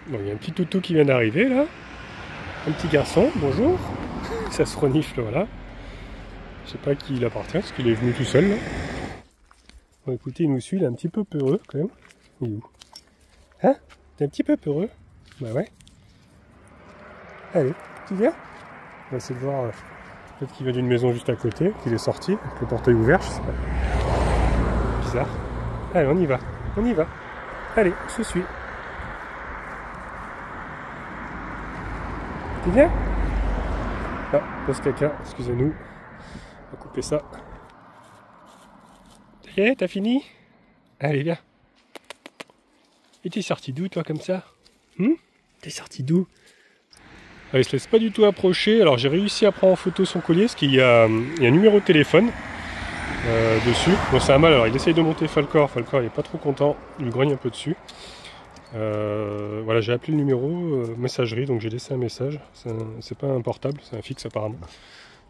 Bon, il y a un petit toutou qui vient d'arriver là. Un petit garçon, bonjour. Ça se renifle, voilà. Je sais pas à qui il appartient, parce qu'il est venu tout seul là. Bon écoutez, il nous suit, il est un petit peu peureux quand même. Il est où? Hein? T'es un petit peu peureux? Bah ouais. Allez, tu viens? On va essayer de voir. Peut-être qu'il vient d'une maison juste à côté, qu'il est sorti, avec le portail ouvert, je sais pas. Bizarre. Allez, on y va. On y va. Allez, on se suit. Tu viens? Ah, pose caca, excusez-nous. On va couper ça. Ça y est, t'as fini? Allez, viens. Et t'es sorti d'où, toi, comme ça? T'es sorti d'où? Ah, il se laisse pas du tout approcher. Alors, j'ai réussi à prendre en photo son collier, parce qu'il y a un numéro de téléphone dessus. Bon, c'est un mal, alors il essaye de monter Falcor. Falcor, il est pas trop content. Il grogne un peu dessus. Voilà, j'ai appelé le numéro, messagerie, donc j'ai laissé un message. C'est pas un portable, c'est un fixe apparemment.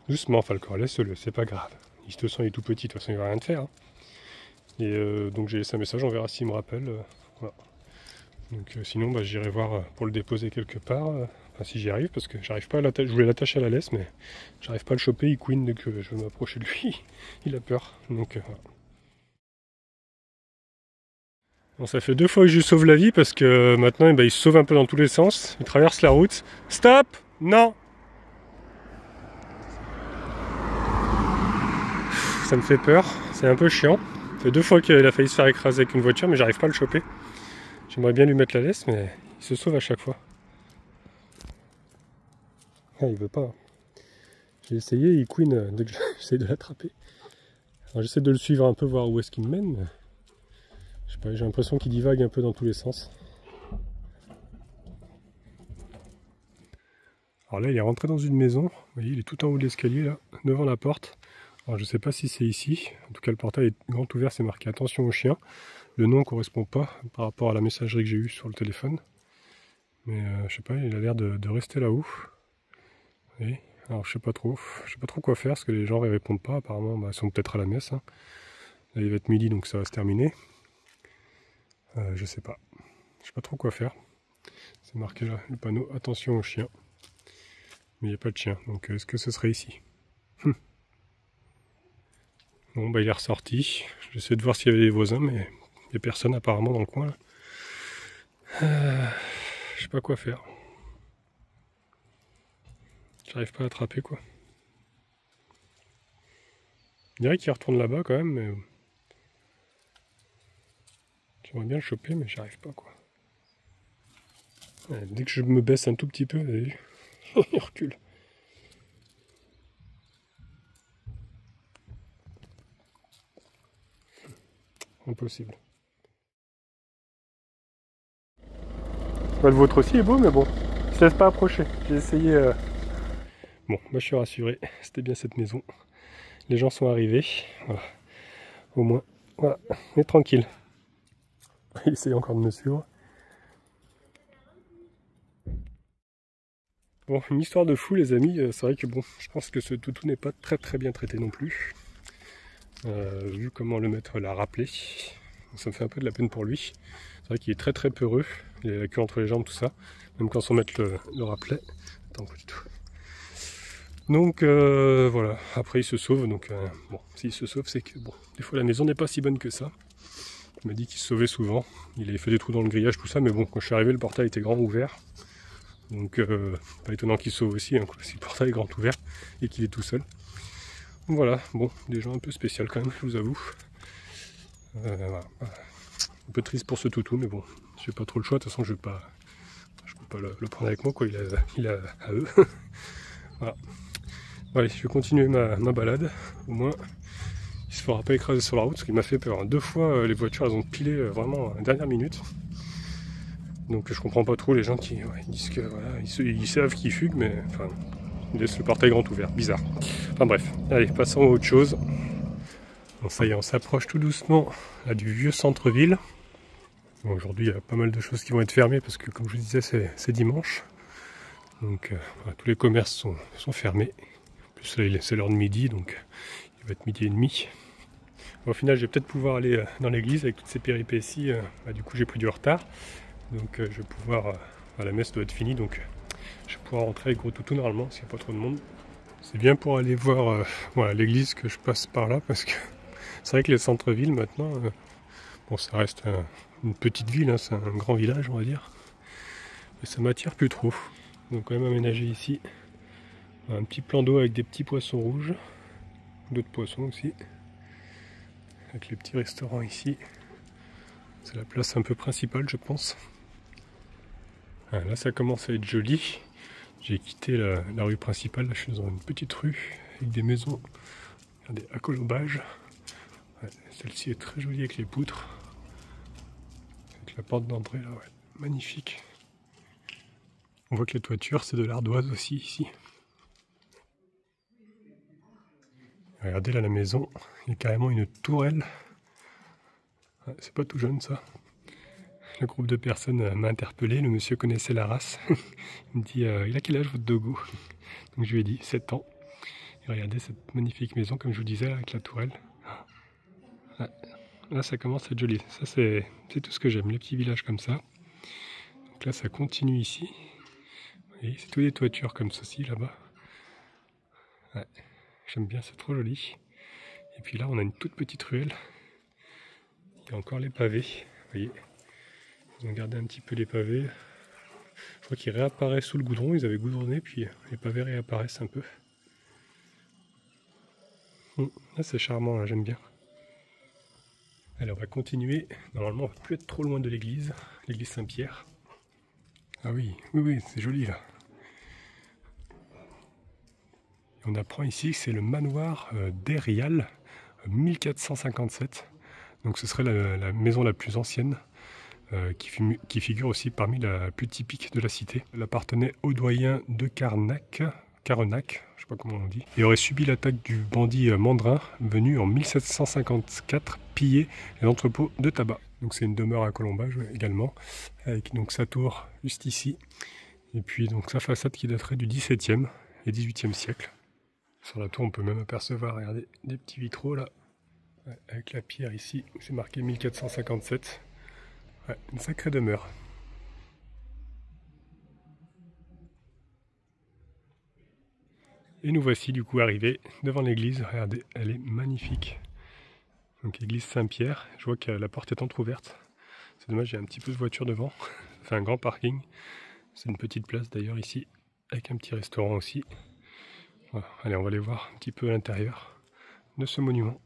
Doucement, Falcor, laisse-le, c'est pas grave. Il te sent, il est tout petit, de toute façon, il va rien te faire. Hein. Et donc j'ai laissé un message, on verra s'il me rappelle. Voilà. Donc sinon, bah, j'irai voir pour le déposer quelque part. Enfin, si j'y arrive, parce que j'arrive pas à l'attacher. Je voulais l'attacher à la laisse, mais j'arrive pas à le choper. Il couine dès que je vais m'approcher de lui. Il a peur. Donc voilà. Bon, ça fait 2 fois que je lui sauve la vie parce que maintenant eh ben, il se sauve un peu dans tous les sens. Il traverse la route. Stop! Non! Ça me fait peur. C'est un peu chiant. Ça fait 2 fois qu'il a failli se faire écraser avec une voiture, mais j'arrive pas à le choper. J'aimerais bien lui mettre la laisse, mais il se sauve à chaque fois. Ah, il veut pas. J'ai essayé, il couine dès que j'essaie de l'attraper. Alors j'essaie de le suivre un peu, voir où est-ce qu'il me mène. Mais... je sais pas, j'ai l'impression qu'il divague un peu dans tous les sens. Alors là, il est rentré dans une maison. Vous voyez, il est tout en haut de l'escalier, là, devant la porte. Alors je sais pas si c'est ici. En tout cas, le portail est grand ouvert, c'est marqué attention aux chiens. Le nom ne correspond pas par rapport à la messagerie que j'ai eue sur le téléphone. Mais je sais pas, il a l'air de rester là-haut. Et alors je sais pas trop quoi faire parce que les gens ne répondent pas. Apparemment, bah, ils sont peut-être à la messe. Hein. Là, il va être midi, donc ça va se terminer. Je sais pas. Je sais pas trop quoi faire. C'est marqué là, le panneau attention aux chiens. Mais il n'y a pas de chien, donc est-ce que ce serait ici? Bon, bah il est ressorti. J'essaie de voir s'il y avait des voisins, mais il n'y a personne apparemment dans le coin. Je sais pas quoi faire. J'arrive pas à attraper quoi. Je dirais qu'il retourne là-bas quand même, mais j'aimerais bien le choper, mais j'arrive pas quoi. Dès que je me baisse un tout petit peu, vous avez vu, il recule. Impossible. Bah, le vôtre aussi est beau, mais bon, il se laisse pas approcher. J'ai essayé. Bon, bah, je suis rassuré. C'était bien cette maison. Les gens sont arrivés. Voilà. Au moins, voilà, on est tranquille. Il essaye encore de me suivre. Bon, une histoire de fou, les amis. C'est vrai que bon, je pense que ce toutou n'est pas très bien traité non plus. Vu comment le maître l'a rappelé, ça me fait un peu de la peine pour lui. C'est vrai qu'il est très peureux. Il a la queue entre les jambes, tout ça. Même quand son maître le rappelait. Attends, pas du tout. Donc voilà, après il se sauve, donc bon, s'il se sauve, c'est que bon, des fois la maison n'est pas si bonne que ça. Il m'a dit qu'il se sauvait souvent, il avait fait des trous dans le grillage, tout ça, mais bon, quand je suis arrivé, le portail était grand ouvert. Donc pas étonnant qu'il se sauve aussi, hein, si le portail est grand ouvert et qu'il est tout seul. Donc voilà, bon, des gens un peu spécial quand même, je vous avoue. Voilà. Un peu triste pour ce toutou, mais bon, j'ai pas trop le choix, de toute façon je peux pas le prendre avec moi, quoi, il a à eux. Voilà. Bon, allez, je vais continuer ma balade, au moins il se fera pas écraser sur la route, parce qu'il m'a fait peur. 2 fois les voitures elles ont pilé vraiment à la dernière minute. Donc je comprends pas trop les gens qui disent que voilà, ils savent qu'ils fuguent, mais enfin ils laissent le portail grand ouvert, bizarre. Enfin bref, allez, passons à autre chose. Bon, ça y est, on s'approche tout doucement là, du vieux centre-ville. Bon, aujourd'hui il y a pas mal de choses qui vont être fermées parce que comme je vous disais c'est dimanche. Donc voilà, tous les commerces sont fermés. En plus là c'est l'heure de midi, donc il va être midi et demi. Bon, au final je vais peut-être pouvoir aller dans l'église avec toutes ces péripéties. Du coup j'ai pris du retard. Donc je vais pouvoir... la messe doit être finie, donc je vais pouvoir rentrer avec Gros Toutou normalement, s'il n'y a pas trop de monde. C'est bien pour aller voir voilà, l'église que je passe par là, parce que c'est vrai que les centres-villes maintenant, bon ça reste une petite ville, hein, c'est un grand village on va dire, mais ça m'attire plus trop. Donc quand même aménager ici un petit plan d'eau avec des petits poissons rouges, d'autres poissons aussi, avec les petits restaurants ici. C'est la place un peu principale je pense. Ah, là ça commence à être joli. J'ai quitté la rue principale, là je suis dans une petite rue avec des maisons, regardez, à colombage. Ouais, celle-ci est très jolie avec les poutres. Avec la porte d'entrée là, ouais, magnifique. On voit que les toitures c'est de l'ardoise aussi ici. Regardez là la maison, il y a carrément une tourelle. Ouais, c'est pas tout jeune ça. Le groupe de personnes m'a interpellé, le monsieur connaissait la race. Il me dit il a quel âge votre dogo? Donc je lui ai dit 7 ans. Et regardez cette magnifique maison comme je vous disais avec la tourelle. Ouais. Là ça commence à être joli. Ça c'est tout ce que j'aime, les petits villages comme ça. Donc là ça continue ici. Vous voyez, c'est tous des toitures comme ceci là-bas. Ouais. J'aime bien, c'est trop joli. Et puis là on a une toute petite ruelle. Il y a encore les pavés. Vous voyez. Ils ont gardé un petit peu les pavés. Je crois qu'ils réapparaissent sous le goudron, ils avaient goudronné, puis les pavés réapparaissent un peu. Là c'est charmant, là, j'aime bien. Allez, on va continuer. Normalement, on va plus être trop loin de l'église Saint-Pierre. Ah oui, oui, c'est joli là. Et on apprend ici que c'est le manoir d'Erial, 1457. Donc ce serait la maison la plus ancienne, qui figure aussi parmi la plus typique de la cité. Elle appartenait au doyen de Carenac, je sais pas comment on dit, et aurait subi l'attaque du bandit Mandrin, venu en 1754 piller les entrepôts de tabac. Donc c'est une demeure à colombage également, avec donc sa tour juste ici, et puis donc sa façade qui daterait du XVIIe et XVIIIe siècle. Sur la tour on peut même apercevoir, regardez, des petits vitraux là, avec la pierre ici, c'est marqué 1457. Ouais, une sacrée demeure. Et nous voici du coup arrivés devant l'église. Regardez, elle est magnifique. Donc église Saint-Pierre. Je vois que la porte est entrouverte. C'est dommage, il y a un petit peu de voiture devant. Ça fait un grand parking. C'est une petite place d'ailleurs ici, avec un petit restaurant aussi. Voilà. Allez, on va aller voir un petit peu à l'intérieur de ce monument.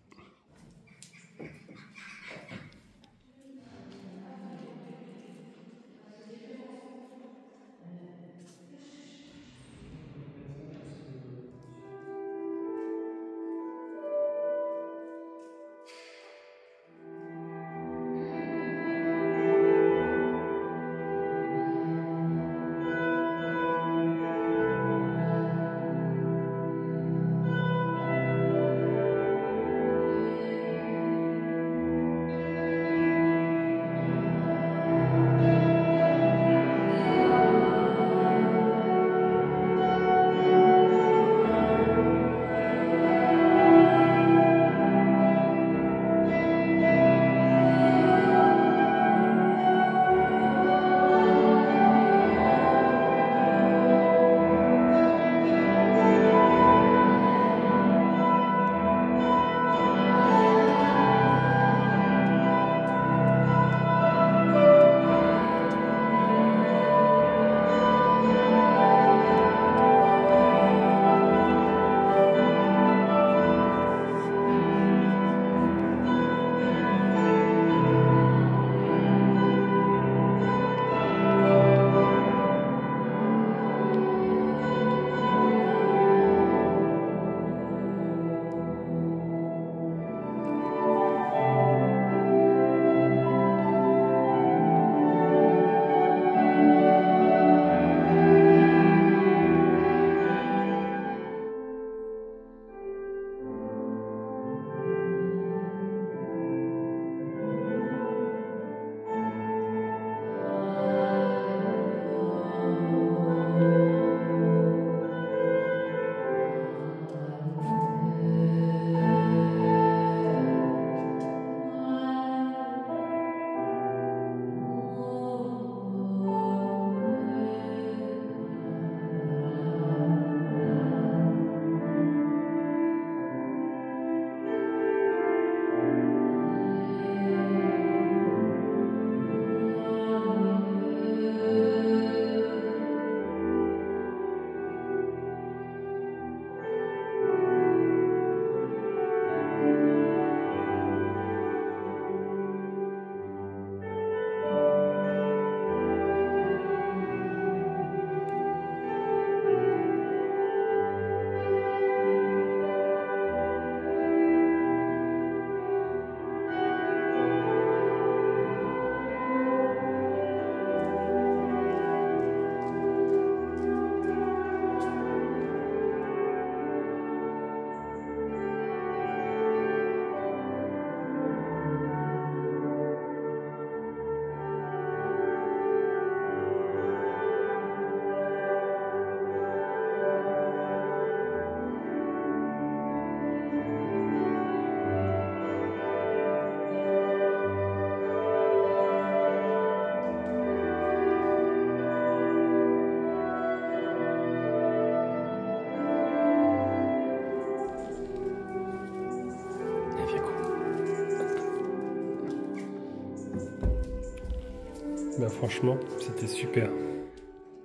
là franchement c'était super.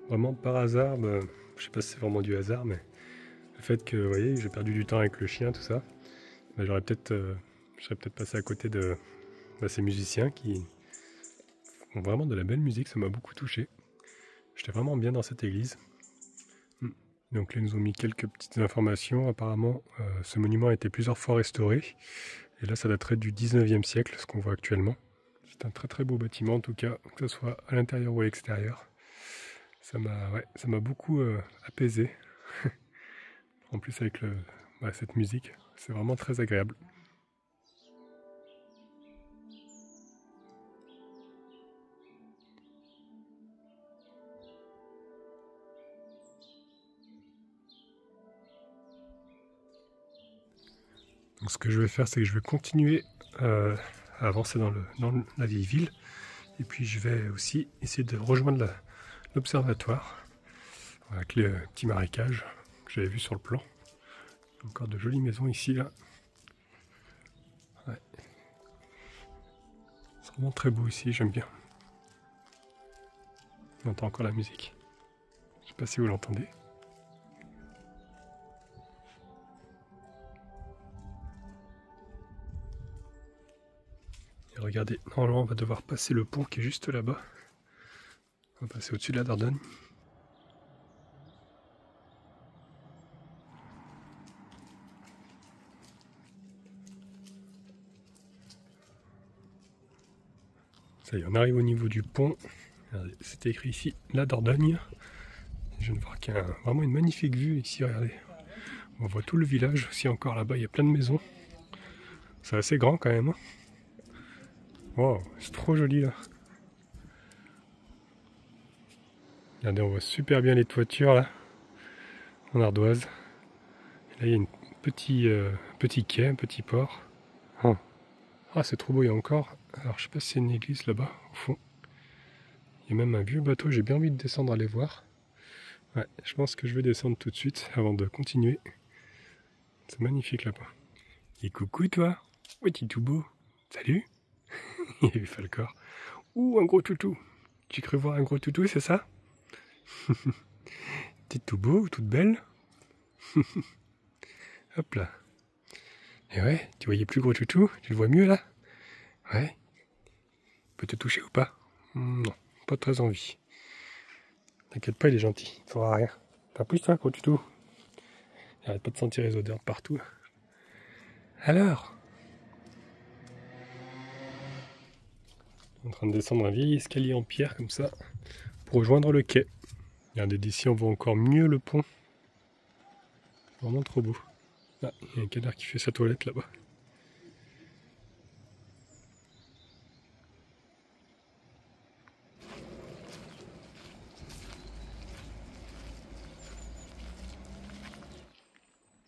Vraiment par hasard, je sais pas si c'est vraiment du hasard, mais le fait que, vous voyez, j'ai perdu du temps avec le chien, tout ça, je serais peut-être passé à côté de ces musiciens qui font vraiment de la belle musique, ça m'a beaucoup touché. J'étais vraiment bien dans cette église. Donc là, ils nous ont mis quelques petites informations. Apparemment, ce monument a été plusieurs fois restauré. Et là, ça daterait du 19e siècle, ce qu'on voit actuellement. C'est un très très beau bâtiment, en tout cas, que ce soit à l'intérieur ou à l'extérieur. Ça m'a beaucoup apaisé. En plus, avec cette musique, c'est vraiment très agréable. Donc ce que je vais faire, c'est que je vais continuer à avancer dans la vieille ville. Et puis je vais aussi essayer de rejoindre l'observatoire avec les petits marécages que j'avais vus sur le plan. Encore de jolies maisons ici, là. Ouais. C'est vraiment très beau ici, j'aime bien. On entend encore la musique. Je sais pas si vous l'entendez. Et regardez, normalement on va devoir passer le pont qui est juste là-bas. On va passer au-dessus de la Dordogne. Ça y est, on arrive au niveau du pont. C'est écrit ici la Dordogne. Je viens de voir qu'il y a vraiment une magnifique vue ici, regardez. On voit tout le village aussi encore là-bas, il y a plein de maisons. C'est assez grand quand même. Wow, c'est trop joli là. Regardez, on voit super bien les toitures là, en ardoise. Et là, il y a un petit quai, un petit port. Ah, c'est trop beau, il y a encore. Alors, je sais pas si c'est une église là-bas, au fond. Il y a même un vieux bateau, j'ai bien envie de descendre aller voir. Ouais, je pense que je vais descendre tout de suite avant de continuer. C'est magnifique là-bas. Et coucou toi. Ouais, t'es tout beau. Salut. Il y a eu Falcor. Ouh, un gros toutou. Tu cru voir un gros toutou, c'est ça? T'es tout beau, toute belle. Hop là. Et ouais, tu voyais plus gros toutou? Tu le vois mieux là? Ouais. Peut te toucher ou pas? Non, pas très envie. T'inquiète pas, il est gentil. Il fera rien. T'as plus toi, gros toutou? Il arrête pas de sentir les odeurs partout. Alors? On est en train de descendre un vieil escalier en pierre comme ça pour rejoindre le quai. Regardez, d'ici on voit encore mieux le pont. Vraiment trop beau. Ah, il y a un canard qui fait sa toilette là-bas.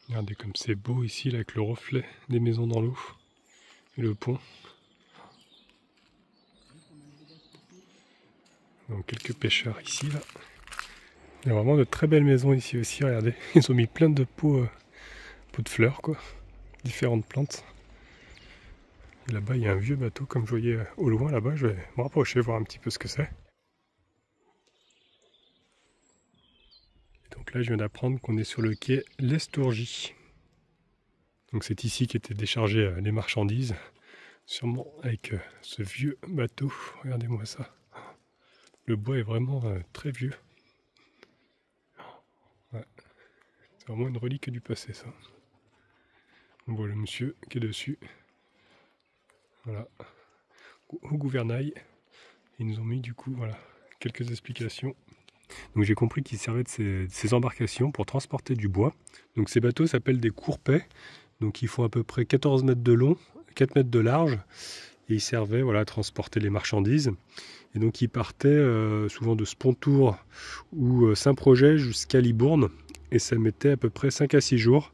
Regardez comme c'est beau ici là, avec le reflet des maisons dans l'eau et le pont. Donc quelques pêcheurs ici là. Il y a vraiment de très belles maisons ici aussi, regardez. Ils ont mis plein de pots de fleurs quoi. Différentes plantes. Et là-bas il y a un vieux bateau comme je voyais au loin là-bas. Je vais me rapprocher, voir un petit peu ce que c'est. Donc là je viens d'apprendre qu'on est sur le quai l'Estourgie. Donc c'est ici qu'étaient déchargées les marchandises. Sûrement avec ce vieux bateau. Regardez-moi ça. Le bois est vraiment très vieux. Ouais. C'est vraiment une relique du passé ça. On voit le monsieur qui est dessus. Voilà. Au gouvernail. Ils nous ont mis du coup voilà, quelques explications. Donc j'ai compris qu'ils servaient de ces embarcations pour transporter du bois. Donc ces bateaux s'appellent des courpets. Donc ils font à peu près 14 mètres de long, 4 mètres de large. Et ils servaient voilà, à transporter les marchandises. Et donc ils partaient souvent de Spontour ou Saint-Projet jusqu'à Libourne. Et ça mettait à peu près 5 à 6 jours.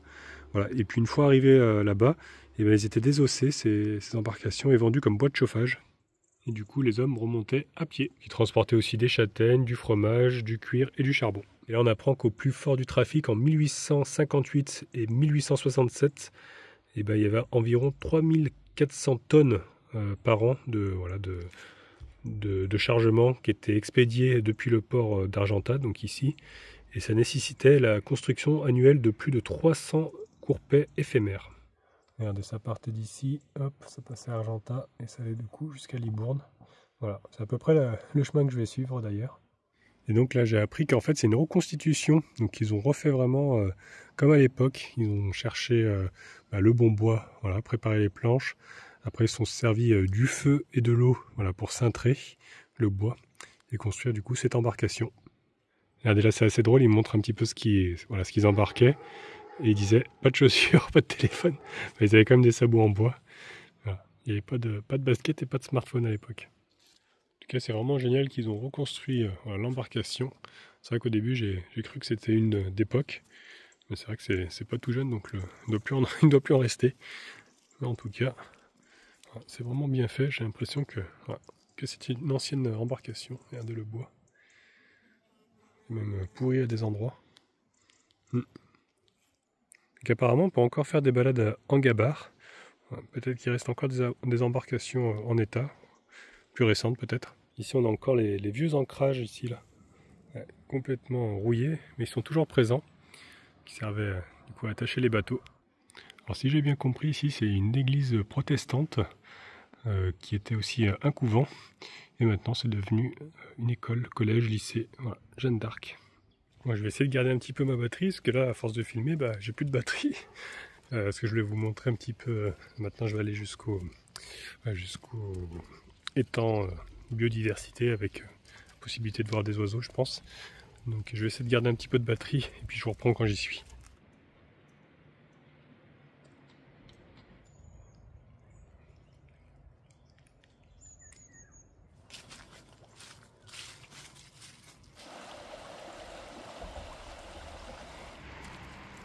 Voilà. Et puis une fois arrivés là-bas, et bien, ils étaient désossés, ces embarcations, et vendus comme bois de chauffage. Et du coup, les hommes remontaient à pied. Ils transportaient aussi des châtaignes, du fromage, du cuir et du charbon. Et là, on apprend qu'au plus fort du trafic, en 1858 et 1867, il y avait environ 3400 tonnes par an de de chargement qui étaient expédiés depuis le port d'Argentat, donc ici, et ça nécessitait la construction annuelle de plus de 300 courpets éphémères. Regardez, ça partait d'ici, hop, ça passait à Argentat et ça allait du coup jusqu'à Libourne. Voilà, c'est à peu près le chemin que je vais suivre d'ailleurs. Et donc là, j'ai appris qu'en fait, c'est une reconstitution. Donc ils ont refait vraiment comme à l'époque. Ils ont cherché le bon bois, voilà, préparé les planches. Après, ils se sont servis du feu et de l'eau, voilà, pour cintrer le bois et construire du coup cette embarcation. Regardez, là, c'est assez drôle. Ils montrent un petit peu ce qu'ils embarquaient. Et ils disaient pas de chaussures, pas de téléphone. Mais ils avaient quand même des sabots en bois. Voilà. Il n'y avait pas de basket et pas de smartphone à l'époque. En tout cas, c'est vraiment génial qu'ils ont reconstruit l'embarcation. C'est vrai qu'au début, j'ai cru que c'était une d'époque. Mais c'est vrai que c'est pas tout jeune, donc il ne doit plus en rester. Mais en tout cas, c'est vraiment bien fait. J'ai l'impression que c'est une ancienne embarcation. Regardez le bois. Même pourri à des endroits. Donc apparemment, on peut encore faire des balades en gabar. Peut-être qu'il reste encore des embarcations en état, plus récentes peut-être. Ici, on a encore les vieux ancrages ici, là, complètement rouillés, mais ils sont toujours présents, qui servaient du coup à attacher les bateaux. Alors si j'ai bien compris, ici c'est une église protestante qui était aussi un couvent, et maintenant c'est devenu une école, collège, lycée, voilà, Jeanne d'Arc. Moi je vais essayer de garder un petit peu ma batterie, parce que là à force de filmer, j'ai plus de batterie. Parce que je vais vous montrer un petit peu, maintenant je vais aller jusqu'au étang biodiversité avec possibilité de voir des oiseaux je pense. Donc je vais essayer de garder un petit peu de batterie et puis je vous reprends quand j'y suis.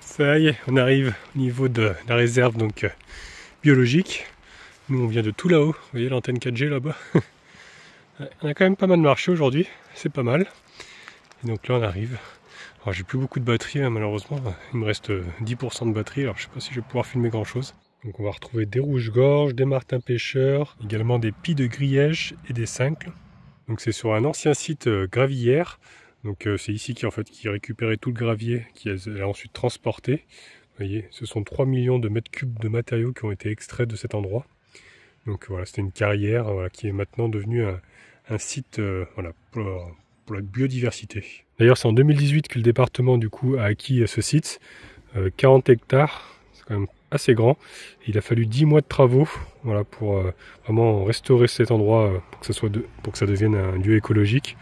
Ça y est, on arrive au niveau de la réserve donc biologique. Nous on vient de tout là-haut, vous voyez l'antenne 4G là-bas. On a quand même pas mal marché aujourd'hui, c'est pas mal. Et donc là on arrive. Alors j'ai plus beaucoup de batterie malheureusement, il me reste 10% de batterie, alors je sais pas si je vais pouvoir filmer grand chose. Donc on va retrouver des rouges-gorges, des martins pêcheurs, également des pies de griège et des cincles. Donc c'est sur un ancien site gravière. Donc c'est ici qui récupérait tout le gravier, qui a ensuite transporté. Vous voyez, ce sont 3 millions de mètres cubes de matériaux qui ont été extraits de cet endroit. Donc voilà, c'était une carrière qui est maintenant devenue un site pour la biodiversité. D'ailleurs, c'est en 2018 que le département du coup a acquis ce site, 40 hectares, c'est quand même assez grand. Il a fallu 10 mois de travaux pour vraiment restaurer cet endroit pour que ça devienne un lieu écologique.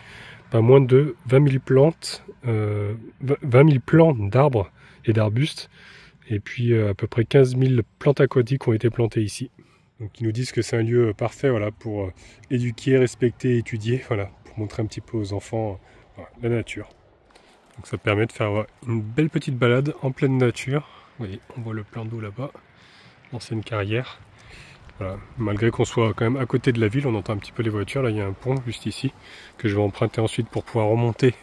Pas moins de 20 000 plantes, 20 000 plants d'arbres et d'arbustes, et puis à peu près 15 000 plantes aquatiques ont été plantées ici. Donc ils nous disent que c'est un lieu parfait pour éduquer, respecter, étudier, pour montrer un petit peu aux enfants la nature. Donc ça permet de faire une belle petite balade en pleine nature. Vous voyez, on voit le plan d'eau là-bas, l'ancienne carrière. Voilà. Malgré qu'on soit quand même à côté de la ville, on entend un petit peu les voitures. Là, il y a un pont juste ici que je vais emprunter ensuite pour pouvoir remonter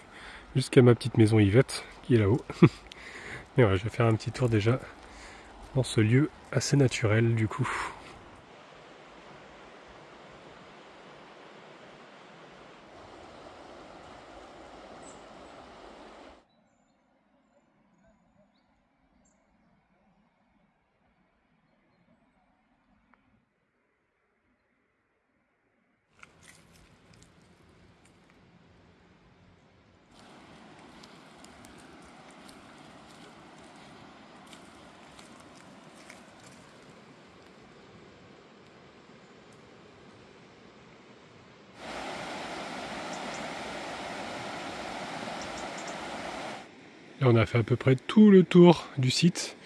jusqu'à ma petite maison Yvette qui est là-haut. Mais voilà, je vais faire un petit tour déjà dans ce lieu assez naturel du coup. Là, on a fait à peu près tout le tour du site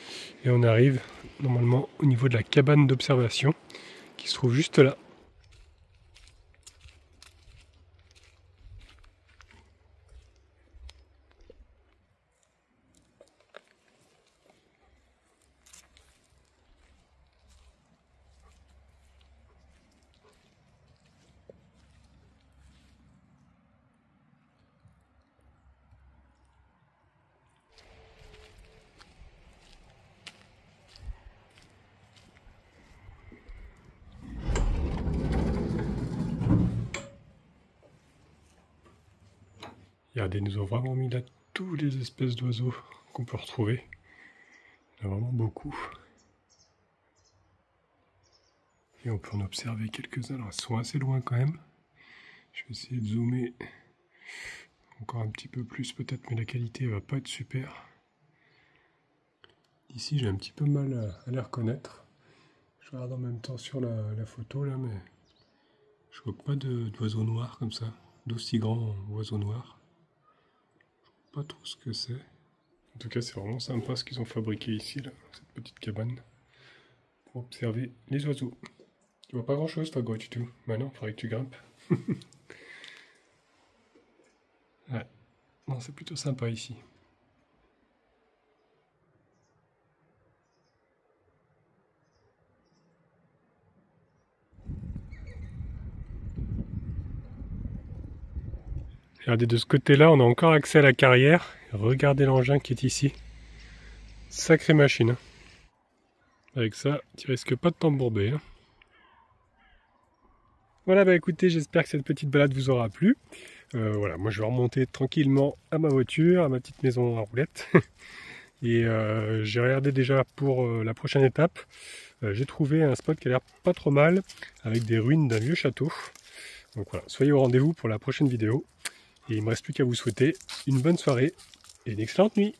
et on arrive normalement au niveau de la cabane d'observation qui se trouve juste là. Regardez, ils nous ont vraiment mis là toutes les espèces d'oiseaux qu'on peut retrouver. Il y en a vraiment beaucoup. Et on peut en observer quelques-uns. Alors, ils sont assez loin quand même. Je vais essayer de zoomer encore un petit peu plus peut-être, mais la qualité va pas être super. Ici, j'ai un petit peu mal à les reconnaître. Je regarde en même temps sur la photo là, mais je vois pas d'oiseaux noirs comme ça, d'aussi grands oiseaux noirs. Je vois pas trop ce que c'est. En tout cas, c'est vraiment sympa ce qu'ils ont fabriqué ici, là, cette petite cabane, pour observer les oiseaux. Tu vois pas grand chose, toi, du tout. Bah non, il faudrait que tu grimpes. Ouais, non, c'est plutôt sympa ici. Regardez, de ce côté-là, on a encore accès à la carrière. Regardez l'engin qui est ici. Sacrée machine. Hein. Avec ça, tu risques pas de t'embourber. Hein. Voilà, bah écoutez, j'espère que cette petite balade vous aura plu. Voilà, moi je vais remonter tranquillement à ma voiture, à ma petite maison à roulettes. Et j'ai regardé déjà pour la prochaine étape. J'ai trouvé un spot qui a l'air pas trop mal, avec des ruines d'un vieux château. Donc voilà, soyez au rendez-vous pour la prochaine vidéo. Et il ne me reste plus qu'à vous souhaiter une bonne soirée et une excellente nuit.